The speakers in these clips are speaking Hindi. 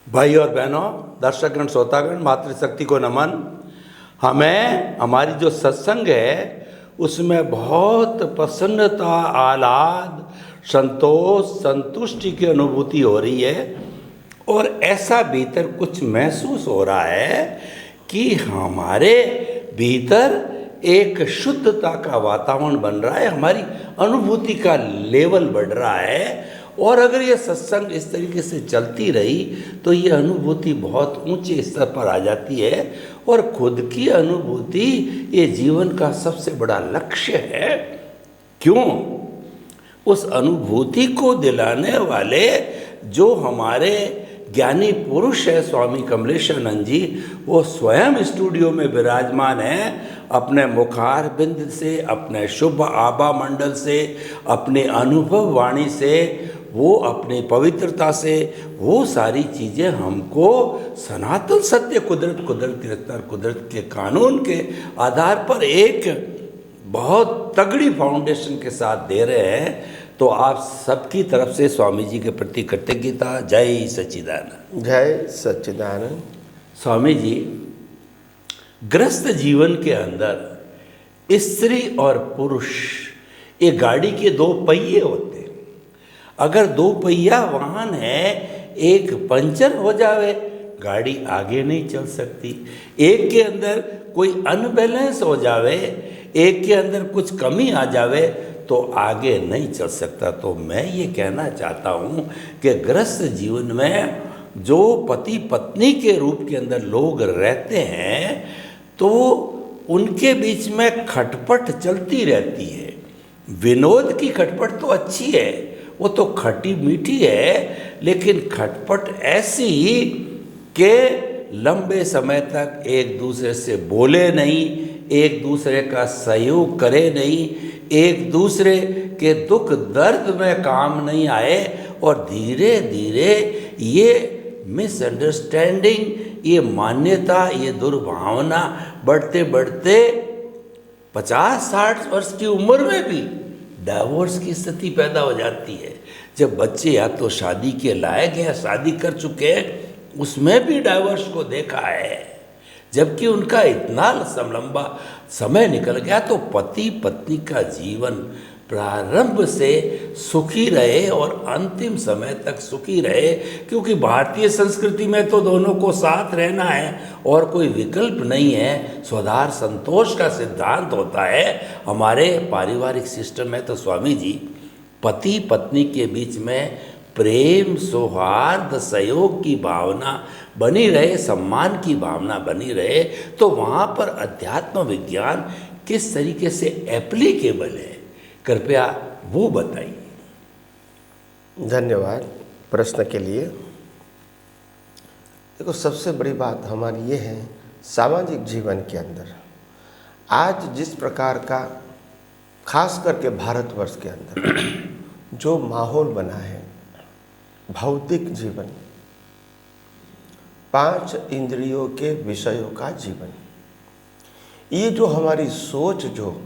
भाई और बहनों, दर्शकगण, श्रोतागण, मातृशक्ति को नमन। हमें हमारी जो सत्संग है उसमें बहुत प्रसन्नता, आह्लाद, संतोष, संतुष्टि की अनुभूति हो रही है और ऐसा भीतर कुछ महसूस हो रहा है कि हमारे भीतर एक शुद्धता का वातावरण बन रहा है, हमारी अनुभूति का लेवल बढ़ रहा है। और अगर ये सत्संग इस तरीके से चलती रही तो ये अनुभूति बहुत ऊंचे स्तर पर आ जाती है और खुद की अनुभूति ये जीवन का सबसे बड़ा लक्ष्य है। क्यों? उस अनुभूति को दिलाने वाले जो हमारे ज्ञानी पुरुष है स्वामी कमलेशानंद जी, वो स्वयं स्टूडियो में विराजमान हैं। अपने मुखार बिंद से, अपने शुभ आभा मंडल से, अपने अनुभव वाणी से, वो अपनी पवित्रता से, वो सारी चीज़ें हमको सनातन सत्य, कुदरत के कानून के आधार पर एक बहुत तगड़ी फाउंडेशन के साथ दे रहे हैं। तो आप सबकी तरफ से स्वामी जी के प्रति कृतज्ञता। जय सच्चिदानंद। जय सच्चिदानंद। स्वामी जी, ग्रस्त जीवन के अंदर स्त्री और पुरुष ये गाड़ी के दो पहिए होते हैं। अगर दो पहिया वाहन है, एक पंचर हो जावे, गाड़ी आगे नहीं चल सकती। एक के अंदर कोई अनबैलेंस हो जावे, एक के अंदर कुछ कमी आ जावे तो आगे नहीं चल सकता। तो मैं ये कहना चाहता हूँ कि ग्रस्त जीवन में जो पति पत्नी के रूप के अंदर लोग रहते हैं तो उनके बीच में खटपट चलती रहती है। विनोद की खटपट तो अच्छी है, वो तो खटी मीठी है, लेकिन खटपट ऐसी कि लंबे समय तक एक दूसरे से बोले नहीं, एक दूसरे का सहयोग करे नहीं, एक दूसरे के दुख दर्द में काम नहीं आए और धीरे धीरे ये मिसअंडरस्टैंडिंग, ये मान्यता, ये दुर्भावना बढ़ते बढ़ते 50-60 वर्ष की उम्र में भी डाइवोर्स की स्थिति पैदा हो जाती है। जब बच्चे या तो शादी के लायक हैं, शादी कर चुके हैं, उसमें भी डाइवोर्स को देखा है। जबकि उनका इतना लंबा समय निकल गया तो पति पत्नी का जीवन प्रारंभ से सुखी रहे और अंतिम समय तक सुखी रहे। क्योंकि भारतीय संस्कृति में तो दोनों को साथ रहना है और कोई विकल्प नहीं है। स्वधार संतोष का सिद्धांत होता है। हमारे पारिवारिक सिस्टम में तो स्वामी जी पति पत्नी के बीच में प्रेम, सौहार्द, सहयोग की भावना बनी रहे, सम्मान की भावना बनी रहे, तो वहाँ पर अध्यात्म विज्ञान किस तरीके से एप्लीकेबल है, कृपया वो बताइए। धन्यवाद प्रश्न के लिए। देखो, सबसे बड़ी बात हमारी ये है, सामाजिक जीवन के अंदर आज जिस प्रकार का, खास करके भारतवर्ष के अंदर जो माहौल बना है, भौतिक जीवन, 5 इंद्रियों के विषयों का जीवन, ये जो हमारी सोच जो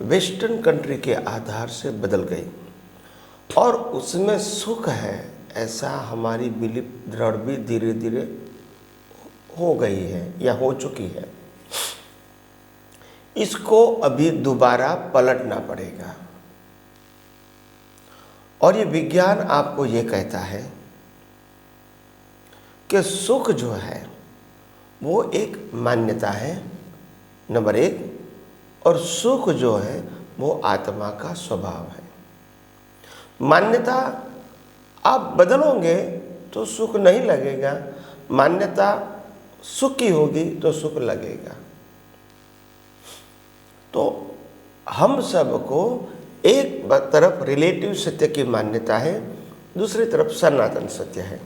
वेस्टर्न कंट्री के आधार से बदल गई और उसमें सुख है ऐसा हमारी बिलीफ दृढ़ भी धीरे धीरे हो गई है या हो चुकी है। इसको अभी दोबारा पलटना पड़ेगा। और ये विज्ञान आपको ये कहता है कि सुख जो है वो एक मान्यता है, नंबर 1, और सुख जो है वो आत्मा का स्वभाव है। मान्यता आप बदलोगे तो सुख नहीं लगेगा, मान्यता सुख की होगी तो सुख लगेगा। तो हम सबको एक तरफ रिलेटिव सत्य की मान्यता है, दूसरी तरफ सनातन सत्य है।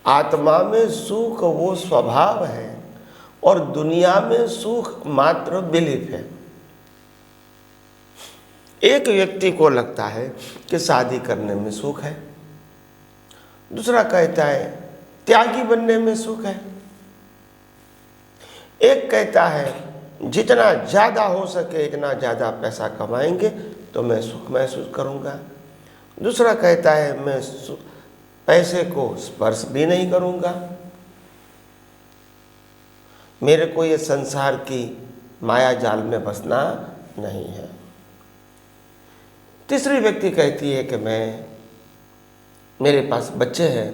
आत्मा में सुख वो स्वभाव है और दुनिया में सुख मात्र बिलीफ है। एक व्यक्ति को लगता है कि शादी करने में सुख है, दूसरा कहता है त्यागी बनने में सुख है। एक कहता है जितना ज़्यादा हो सके इतना ज़्यादा पैसा कमाएंगे तो मैं सुख महसूस करूँगा। दूसरा कहता है मैं पैसे को स्पर्श भी नहीं करूँगा, मेरे को ये संसार की माया जाल में फंसना नहीं है। तीसरी व्यक्ति कहती है कि मेरे पास बच्चे हैं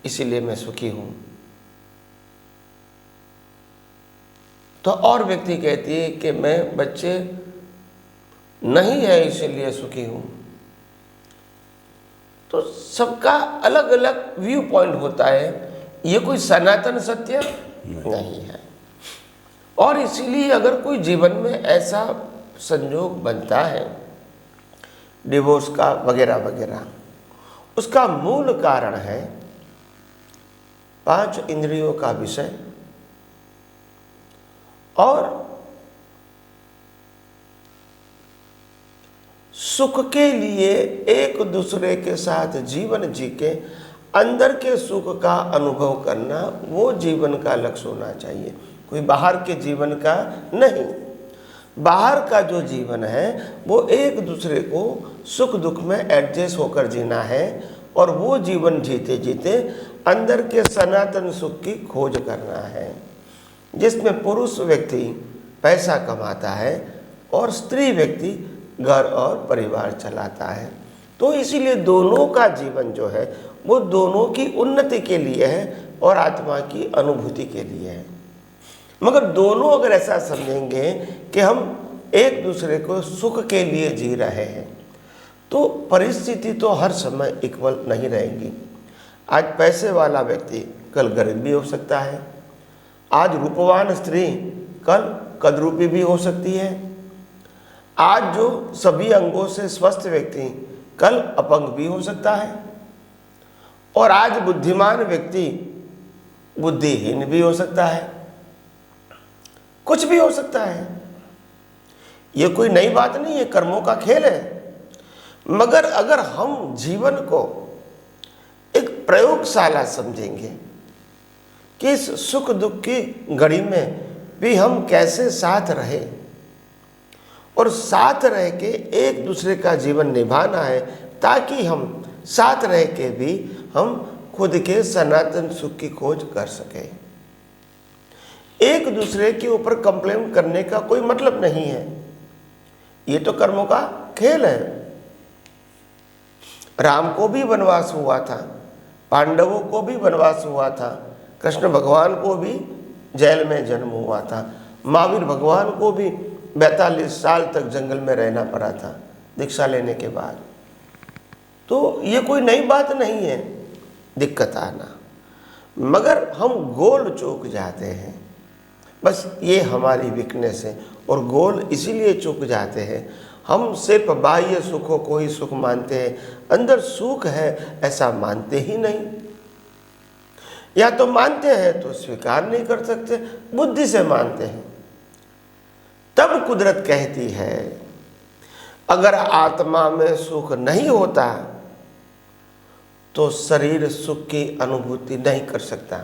इसीलिए मैं सुखी हूँ। तो और व्यक्ति कहती है कि मैं बच्चे नहीं है इसीलिए सुखी हूँ। तो सबका अलग अलग व्यू पॉइंट होता है, ये कोई सनातन सत्य नहीं है। और इसीलिए अगर कोई जीवन में ऐसा संयोग बनता है डिवोर्स का वगैरह वगैरह, उसका मूल कारण है 5 इंद्रियों का विषय और सुख के लिए एक दूसरे के साथ जीवन जी के अंदर के सुख का अनुभव करना, वो जीवन का लक्ष्य होना चाहिए, कोई बाहर के जीवन का नहीं। बाहर का जो जीवन है वो एक दूसरे को सुख दुख में एडजस्ट होकर जीना है और वो जीवन जीते जीते अंदर के सनातन सुख की खोज करना है, जिसमें पुरुष व्यक्ति पैसा कमाता है और स्त्री व्यक्ति घर और परिवार चलाता है। तो इसीलिए दोनों का जीवन जो है वो दोनों की उन्नति के लिए है और आत्मा की अनुभूति के लिए है। मगर दोनों अगर ऐसा समझेंगे कि हम एक दूसरे को सुख के लिए जी रहे हैं तो परिस्थिति तो हर समय इक्वल नहीं रहेगी। आज पैसे वाला व्यक्ति कल गरीब भी हो सकता है, आज रूपवान स्त्री कल कदरूपी भी हो सकती है, आज जो सभी अंगों से स्वस्थ व्यक्ति कल अपंग भी हो सकता है, और आज बुद्धिमान व्यक्ति बुद्धिहीन भी हो सकता है, कुछ भी हो सकता है। ये कोई नई बात नहीं है, कर्मों का खेल है। मगर अगर हम जीवन को एक प्रयोगशाला समझेंगे कि इस सुख दुख की घड़ी में भी हम कैसे साथ रहे और साथ रह के एक दूसरे का जीवन निभाना है, ताकि हम साथ रह के भी हम खुद के सनातन सुख की खोज कर सकें। एक दूसरे के ऊपर कंप्लेंट करने का कोई मतलब नहीं है, ये तो कर्मों का खेल है। राम को भी वनवास हुआ था, पांडवों को भी वनवास हुआ था, कृष्ण भगवान को भी जेल में जन्म हुआ था, महावीर भगवान को भी 42 साल तक जंगल में रहना पड़ा था दीक्षा लेने के बाद। तो ये कोई नई बात नहीं है दिक्कत आना, मगर हम गोल चूक जाते हैं। बस ये हमारी वीकनेस है, और गोल इसीलिए चूक जाते हैं, हम सिर्फ बाह्य सुखों को ही सुख मानते हैं, अंदर सुख है ऐसा मानते ही नहीं, या तो मानते हैं तो स्वीकार नहीं कर सकते, बुद्धि से मानते हैं। तब कुदरत कहती है अगर आत्मा में सुख नहीं होता तो शरीर सुख की अनुभूति नहीं कर सकता,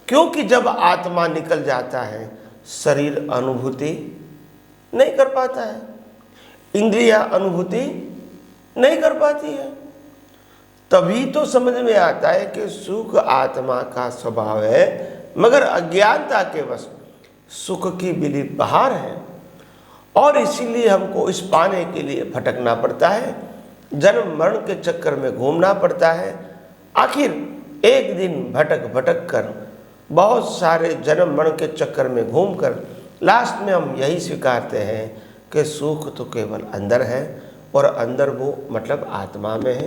क्योंकि जब आत्मा निकल जाता है शरीर अनुभूति नहीं कर पाता है, इंद्रियां अनुभूति नहीं कर पाती है। तभी तो समझ में आता है कि सुख आत्मा का स्वभाव है, मगर अज्ञानता के वश सुख की बिलीफ बाहर है, और इसीलिए हमको इस पाने के लिए भटकना पड़ता है, जन्म मरण के चक्कर में घूमना पड़ता है। आखिर एक दिन भटक भटक कर बहुत सारे जन्म मरण के चक्कर में घूमकर लास्ट में हम यही स्वीकारते हैं कि सुख तो केवल अंदर है, और अंदर वो मतलब आत्मा में है।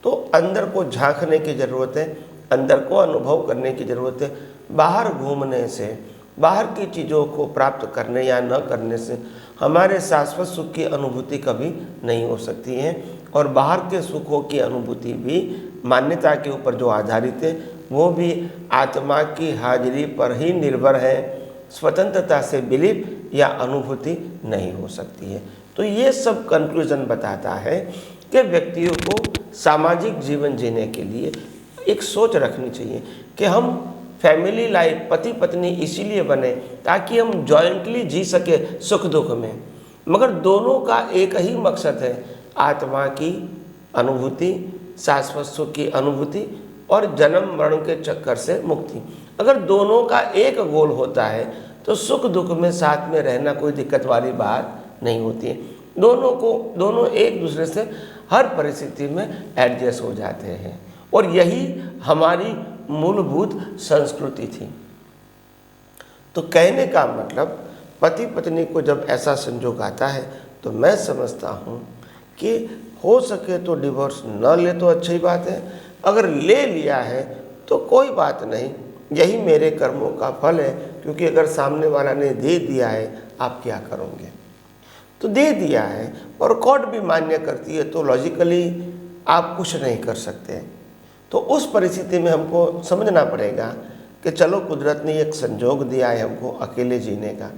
तो अंदर को झांकने की ज़रूरत है, अंदर को अनुभव करने की ज़रूरत है। बाहर घूमने से, बाहर की चीज़ों को प्राप्त करने या न करने से हमारे शाश्वत सुख की अनुभूति कभी नहीं हो सकती है, और बाहर के सुखों की अनुभूति भी मान्यता के ऊपर जो आधारित है वो भी आत्मा की हाजिरी पर ही निर्भर है, स्वतंत्रता से बिलीफ या अनुभूति नहीं हो सकती है। तो ये सब कंक्लूजन बताता है कि व्यक्तियों को सामाजिक जीवन जीने के लिए एक सोच रखनी चाहिए कि हम फैमिली लाइफ पति पत्नी इसीलिए बने ताकि हम जॉइंटली जी सके सुख दुख में, मगर दोनों का एक ही मकसद है, आत्मा की अनुभूति, शाश्वत सुख की अनुभूति और जन्म मरण के चक्कर से मुक्ति। अगर दोनों का एक गोल होता है तो सुख दुख में साथ में रहना कोई दिक्कत वाली बात नहीं होती है। दोनों एक दूसरे से हर परिस्थिति में एडजस्ट हो जाते हैं, और यही हमारी मूलभूत संस्कृति थी। तो कहने का मतलब, पति पत्नी को जब ऐसा संजोग आता है तो मैं समझता हूँ कि हो सके तो डिवोर्स न ले तो अच्छी बात है, अगर ले लिया है तो कोई बात नहीं, यही मेरे कर्मों का फल है। क्योंकि अगर सामने वाला ने दे दिया है, आप क्या करोगे? तो दे दिया है और कोर्ट भी मान्य करती है, तो लॉजिकली आप कुछ नहीं कर सकते। तो उस परिस्थिति में हमको समझना पड़ेगा कि चलो कुदरत ने एक संजोग दिया है हमको अकेले जीने का,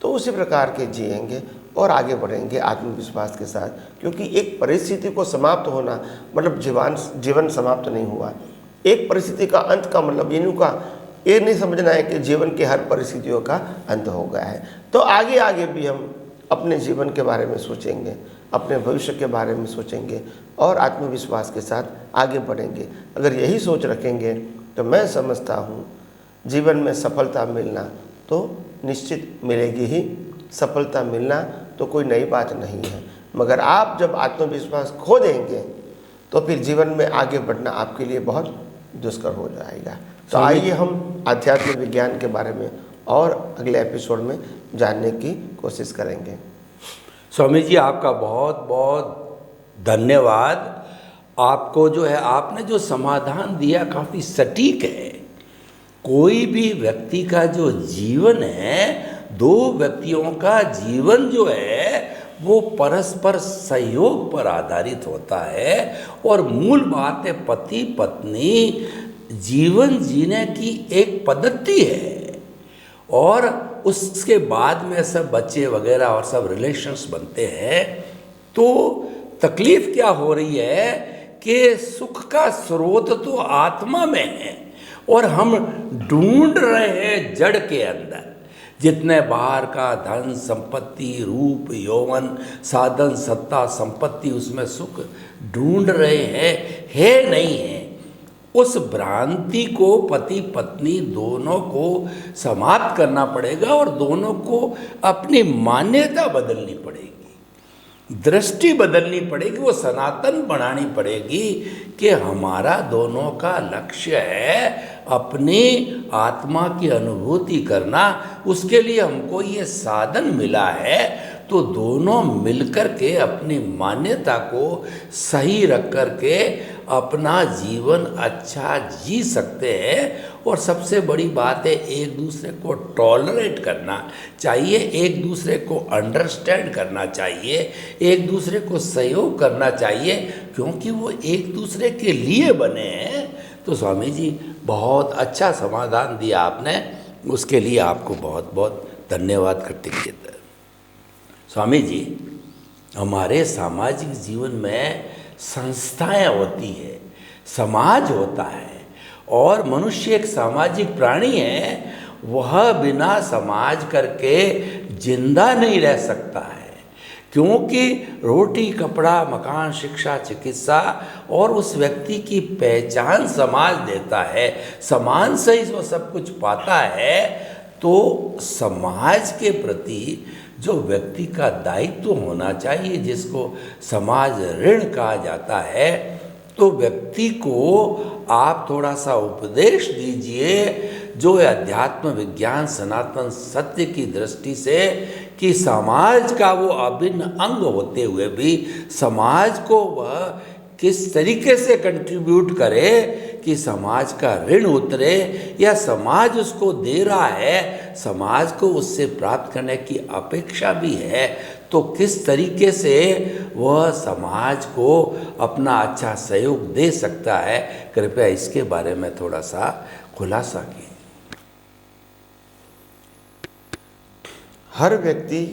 तो उसी प्रकार के जिएंगे और आगे बढ़ेंगे आत्मविश्वास के साथ। क्योंकि एक परिस्थिति को समाप्त होना मतलब जीवन समाप्त नहीं हुआ। एक परिस्थिति का अंत का मतलब ये नहीं समझना है कि जीवन के हर परिस्थितियों का अंत हो गया है। तो आगे आगे भी हम अपने जीवन के बारे में सोचेंगे, अपने भविष्य के बारे में सोचेंगे और आत्मविश्वास के साथ आगे बढ़ेंगे। अगर यही सोच रखेंगे तो मैं समझता हूँ जीवन में सफलता मिलना तो निश्चित मिलेगी ही। सफलता मिलना तो कोई नई बात नहीं है, मगर आप जब आत्मविश्वास खो देंगे तो फिर जीवन में आगे बढ़ना आपके लिए बहुत दुष्कर हो जाएगा। तो आइए हम आध्यात्मिक विज्ञान के बारे में और अगले एपिसोड में जानने की कोशिश करेंगे। स्वामी जी, आपका बहुत बहुत धन्यवाद। आपको जो है, आपने जो समाधान दिया काफ़ी सटीक है। कोई भी व्यक्ति का जो जीवन है, दो व्यक्तियों का जीवन जो है वो परस्पर सहयोग पर आधारित होता है, और मूल बात है पति पत्नी जीवन जीने की एक पद्धति है, और उसके बाद में सब बच्चे वगैरह और सब रिलेशंस बनते हैं। तो तकलीफ क्या हो रही है कि सुख का स्रोत तो आत्मा में है और हम ढूंढ रहे हैं जड़ के अंदर। जितने बाहर का धन संपत्ति रूप यौवन साधन सत्ता संपत्ति, उसमें सुख ढूंढ रहे हैं, है नहीं है। उस भ्रांति को पति पत्नी दोनों को समाप्त करना पड़ेगा और दोनों को अपनी मान्यता बदलनी पड़ेगी, दृष्टि बदलनी पड़ेगी, वो सनातन बनानी पड़ेगी कि हमारा दोनों का लक्ष्य है अपनी आत्मा की अनुभूति करना। उसके लिए हमको ये साधन मिला है, तो दोनों मिलकर के अपनी मान्यता को सही रख कर के अपना जीवन अच्छा जी सकते हैं। और सबसे बड़ी बात है, एक दूसरे को टॉलरेट करना चाहिए, एक दूसरे को अंडरस्टैंड करना चाहिए, एक दूसरे को सहयोग करना चाहिए, क्योंकि वो एक दूसरे के लिए बने हैं। तो स्वामी जी, बहुत अच्छा समाधान दिया आपने, उसके लिए आपको बहुत बहुत धन्यवाद कृतज्ञता। स्वामी जी, हमारे सामाजिक जीवन में संस्थाएं होती है, समाज होता है, और मनुष्य एक सामाजिक प्राणी है। वह बिना समाज करके जिंदा नहीं रह सकता है, क्योंकि रोटी कपड़ा मकान शिक्षा चिकित्सा और उस व्यक्ति की पहचान समाज देता है, समाज से ही वो सब कुछ पाता है। तो समाज के प्रति जो व्यक्ति का दायित्व होना चाहिए, जिसको समाज ऋण कहा जाता है, तो व्यक्ति को आप थोड़ा सा उपदेश दीजिए जो अध्यात्म विज्ञान सनातन सत्य की दृष्टि से, कि समाज का वो अभिन्न अंग होते हुए भी समाज को वह किस तरीके से कंट्रीब्यूट करे कि समाज का ऋण उतरे, या समाज उसको दे रहा है, समाज को उससे प्राप्त करने की अपेक्षा भी है, तो किस तरीके से वह समाज को अपना अच्छा सहयोग दे सकता है। कृपया इसके बारे में थोड़ा सा खुलासा कीजिए। हर व्यक्ति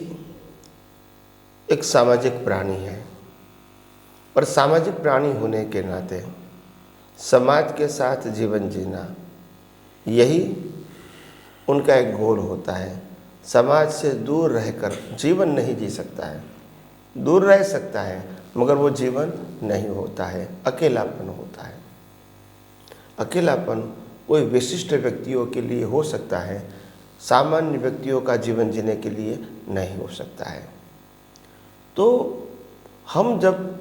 एक सामाजिक प्राणी है, और सामाजिक प्राणी होने के नाते समाज के साथ जीवन जीना, यही उनका एक गोल होता है। समाज से दूर रहकर जीवन नहीं जी सकता है। दूर रह सकता है मगर वो जीवन नहीं होता है, अकेलापन होता है। अकेलापन कोई विशिष्ट व्यक्तियों के लिए हो सकता है, सामान्य व्यक्तियों का जीवन जीने के लिए नहीं हो सकता है। तो हम जब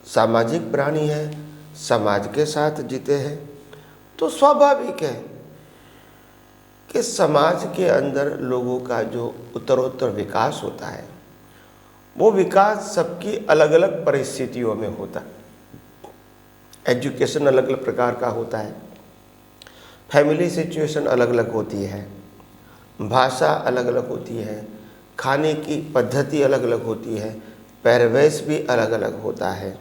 सामाजिक प्राणी हैं, समाज के साथ जीते हैं, तो स्वाभाविक है कि समाज के अंदर लोगों का जो उत्तरोत्तर विकास होता है, वो विकास सबकी अलग अलग परिस्थितियों में होता है। एजुकेशन अलग अलग प्रकार का होता है, फैमिली सिचुएशन अलग अलग होती है, भाषा अलग अलग होती है, खाने की पद्धति अलग अलग होती है, पहरवेश भी अलग अलग होता है।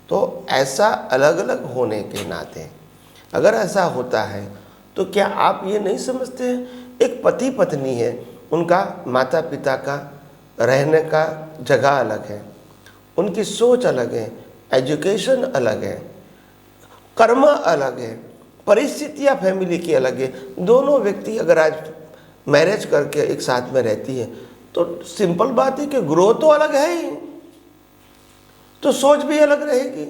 तो ऐसा अलग अलग होने के नाते अगर ऐसा होता है तो क्या आप ये नहीं समझते हैं, एक पति पत्नी है, उनका माता पिता का रहने का जगह अलग है, उनकी सोच अलग है, एजुकेशन अलग है, कर्म अलग है, परिस्थितियाँ फैमिली की अलग है। दोनों व्यक्ति अगर आज मैरिज करके एक साथ में रहती है तो सिंपल बात है कि ग्रोथ तो अलग है ही, तो सोच भी अलग रहेगी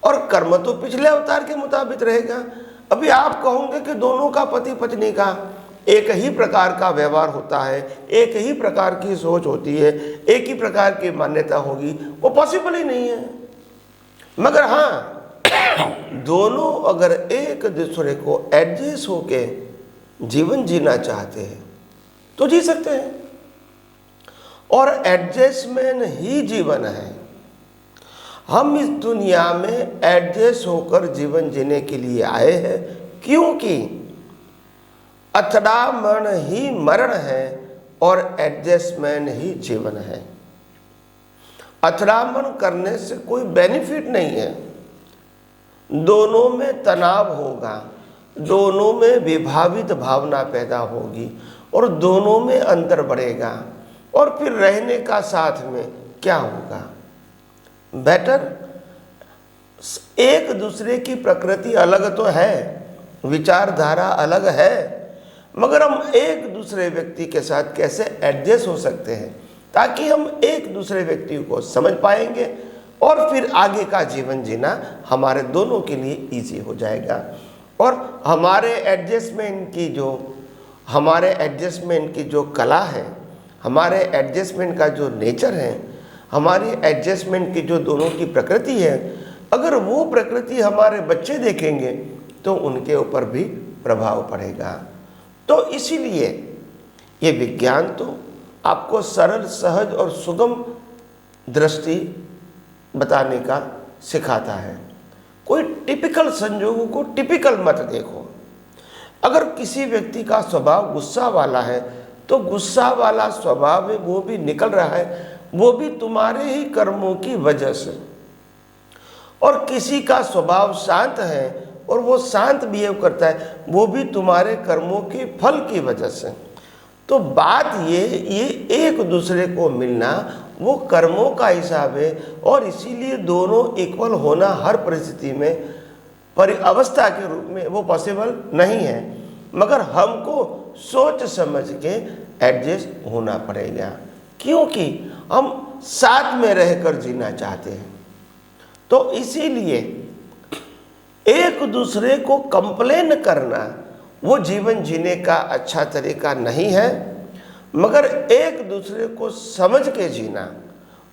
और कर्म तो पिछले अवतार के मुताबिक रहेगा। अभी आप कहोगे कि दोनों का पति पत्नी का एक ही प्रकार का व्यवहार होता है, एक ही प्रकार की सोच होती है, एक ही प्रकार की मान्यता होगी, वो पॉसिबल ही नहीं है। मगर हाँ, दोनों अगर एक दूसरे को एडजस्ट होके जीवन जीना चाहते हैं तो जी सकते हैं, और एडजस्टमेंट ही जीवन है। हम इस दुनिया में एडजस्ट होकर जीवन जीने के लिए आए हैं, क्योंकि अथड़ामन ही मरण है और एडजस्टमेंट ही जीवन है। अथड़ामन करने से कोई बेनिफिट नहीं है, दोनों में तनाव होगा, दोनों में विभावित भावना पैदा होगी और दोनों में अंतर बढ़ेगा, और फिर रहने का साथ में क्या होगा। बेटर एक दूसरे की प्रकृति अलग तो है, विचारधारा अलग है, मगर हम एक दूसरे व्यक्ति के साथ कैसे एडजस्ट हो सकते हैं ताकि हम एक दूसरे व्यक्ति को समझ पाएंगे और फिर आगे का जीवन जीना हमारे दोनों के लिए इजी हो जाएगा। और हमारे एडजस्टमेंट की जो कला है, हमारे एडजस्टमेंट का जो नेचर है, हमारी एडजस्टमेंट की जो दोनों की प्रकृति है, अगर वो प्रकृति हमारे बच्चे देखेंगे तो उनके ऊपर भी प्रभाव पड़ेगा। तो इसीलिए ये विज्ञान तो आपको सरल, सहज और सुगम दृष्टि बताने का सिखाता है। कोई टिपिकल संजोगों को टिपिकल मत देखो। अगर किसी व्यक्ति का स्वभाव गुस्सा वाला है तो गुस्सा वाला स्वभाव है वो भी निकल रहा है, वो भी तुम्हारे ही कर्मों की वजह से। और किसी का स्वभाव शांत है और वो शांत बिहेव करता है, वो भी तुम्हारे कर्मों के फल की वजह से। तो बात ये एक दूसरे को मिलना वो कर्मों का हिसाब है, और इसीलिए दोनों इक्वल होना हर परिस्थिति में अवस्था के रूप में वो पॉसिबल नहीं है, मगर हमको सोच समझ के एडजस्ट होना पड़ेगा, क्योंकि हम साथ में रहकर जीना चाहते हैं। तो इसीलिए एक दूसरे को कंप्लेन करना वो जीवन जीने का अच्छा तरीका नहीं है, मगर एक दूसरे को समझ के जीना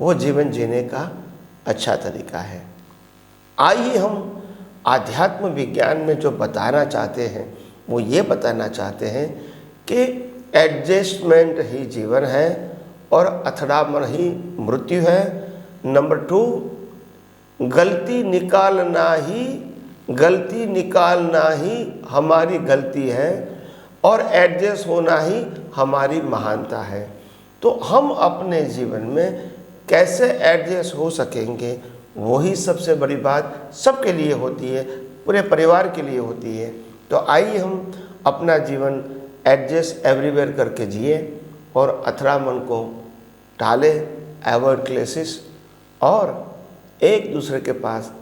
वो जीवन जीने का अच्छा तरीका है। आइए हम आध्यात्म विज्ञान में जो बताना चाहते हैं वो ये बताना चाहते हैं कि एडजस्टमेंट ही जीवन है और अथड़ामन ही मृत्यु है। नंबर 2, गलती निकालना ही हमारी गलती है और एडजस्ट होना ही हमारी महानता है। तो हम अपने जीवन में कैसे एडजस्ट हो सकेंगे, वही सबसे बड़ी बात सबके लिए होती है, पूरे परिवार के लिए होती है। तो आइए हम अपना जीवन एडजस्ट एवरीवेयर करके जिए और अथड़ामन को टाले, अवॉइड क्लेशेस, और एक दूसरे के पास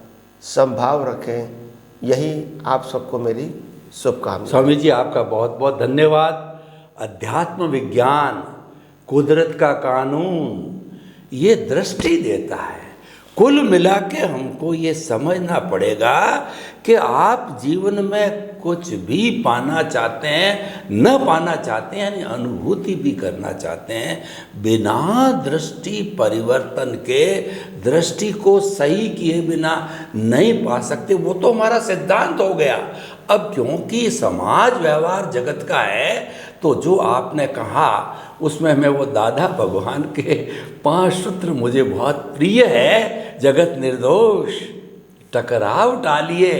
संभाव रखें। यही आप सबको मेरी शुभकामना। स्वामी जी आपका बहुत बहुत धन्यवाद। अध्यात्म विज्ञान, कुदरत का कानून, ये दृष्टि देता है। कुल मिला के हमको ये समझना पड़ेगा कि आप जीवन में कुछ भी पाना चाहते हैं, न पाना चाहते हैं, यानी अनुभूति भी करना चाहते हैं, बिना दृष्टि परिवर्तन के, दृष्टि को सही किए बिना नहीं पा सकते। वो तो हमारा सिद्धांत हो गया। अब क्योंकि समाज व्यवहार जगत का है, तो जो आपने कहा उसमें मैं वो दादा भगवान के 5 सूत्र मुझे बहुत प्रिय है। जगत निर्दोष, टकराव टालिए,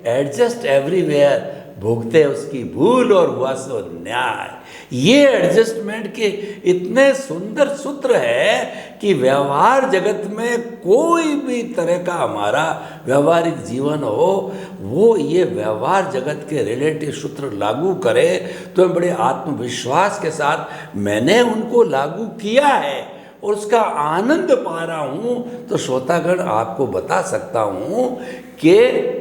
एडजस्ट एवरीवेयर, भोगते उसकी भूल और हुआ सो न्याय। ये एडजस्टमेंट के इतने सुंदर सूत्र है कि व्यवहार जगत में कोई भी तरह का हमारा व्यवहारिक जीवन हो, वो ये व्यवहार जगत के रिलेटिव सूत्र लागू करे तो बड़े आत्मविश्वास के साथ मैंने उनको लागू किया है और उसका आनंद पा रहा हूँ। तो श्रोतागण आपको बता सकता हूँ कि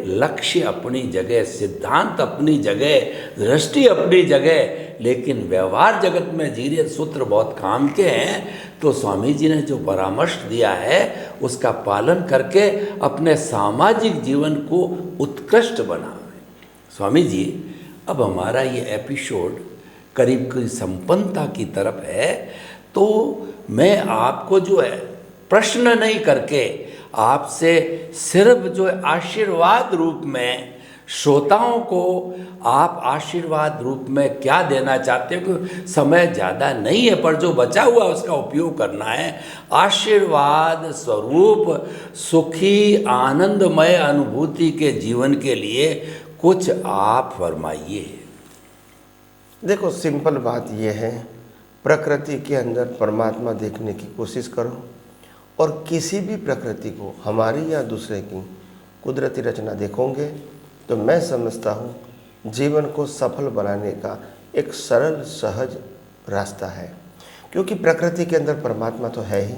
लक्ष्य अपनी जगह, सिद्धांत अपनी जगह, दृष्टि अपनी जगह, लेकिन व्यवहार जगत में जीरे सूत्र बहुत काम के हैं। तो स्वामी जी ने जो परामर्श दिया है उसका पालन करके अपने सामाजिक जीवन को उत्कृष्ट बनाएं। स्वामी जी, अब हमारा ये एपिसोड करीब करीब संपन्नता की तरफ है, तो मैं आपको जो है प्रश्न नहीं करके आपसे सिर्फ जो है आशीर्वाद रूप में श्रोताओं को आप आशीर्वाद रूप में क्या देना चाहते हो, क्योंकि समय ज़्यादा नहीं है, पर जो बचा हुआ उसका उपयोग करना है। आशीर्वाद स्वरूप सुखी आनंदमय अनुभूति के जीवन के लिए कुछ आप फरमाइए। देखो, सिंपल बात यह है, प्रकृति के अंदर परमात्मा देखने की कोशिश करो और किसी भी प्रकृति को, हमारी या दूसरे की कुदरती रचना देखोगे तो मैं समझता हूँ जीवन को सफल बनाने का एक सरल सहज रास्ता है। क्योंकि प्रकृति के अंदर परमात्मा तो है ही,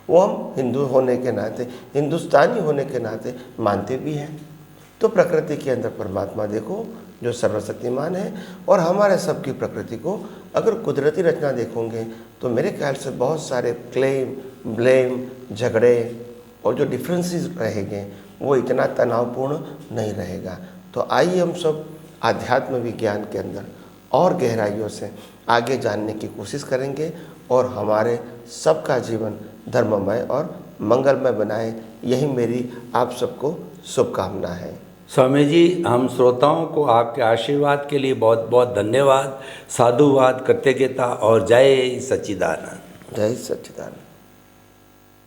वो हम हिंदू होने के नाते, हिंदुस्तानी होने के नाते मानते भी हैं। तो प्रकृति के अंदर परमात्मा देखो जो सर्वशक्तिमान है, और हमारे सबकी प्रकृति को अगर कुदरती रचना देखोगे तो मेरे ख्याल से बहुत सारे क्लेम, ब्लेम, झगड़े और जो डिफरेंसेस रहेंगे वो इतना तनावपूर्ण नहीं रहेगा। तो आइए हम सब आध्यात्म विज्ञान के अंदर और गहराइयों से आगे जानने की कोशिश करेंगे और हमारे सबका जीवन धर्ममय और मंगलमय बनाए। यही मेरी आप सबको शुभकामना है। स्वामी जी, हम श्रोताओं को आपके आशीर्वाद के लिए बहुत बहुत धन्यवाद, साधुवाद, कृतज्ञता और जय सच्चिदानंद। जय सच्चिदानंद।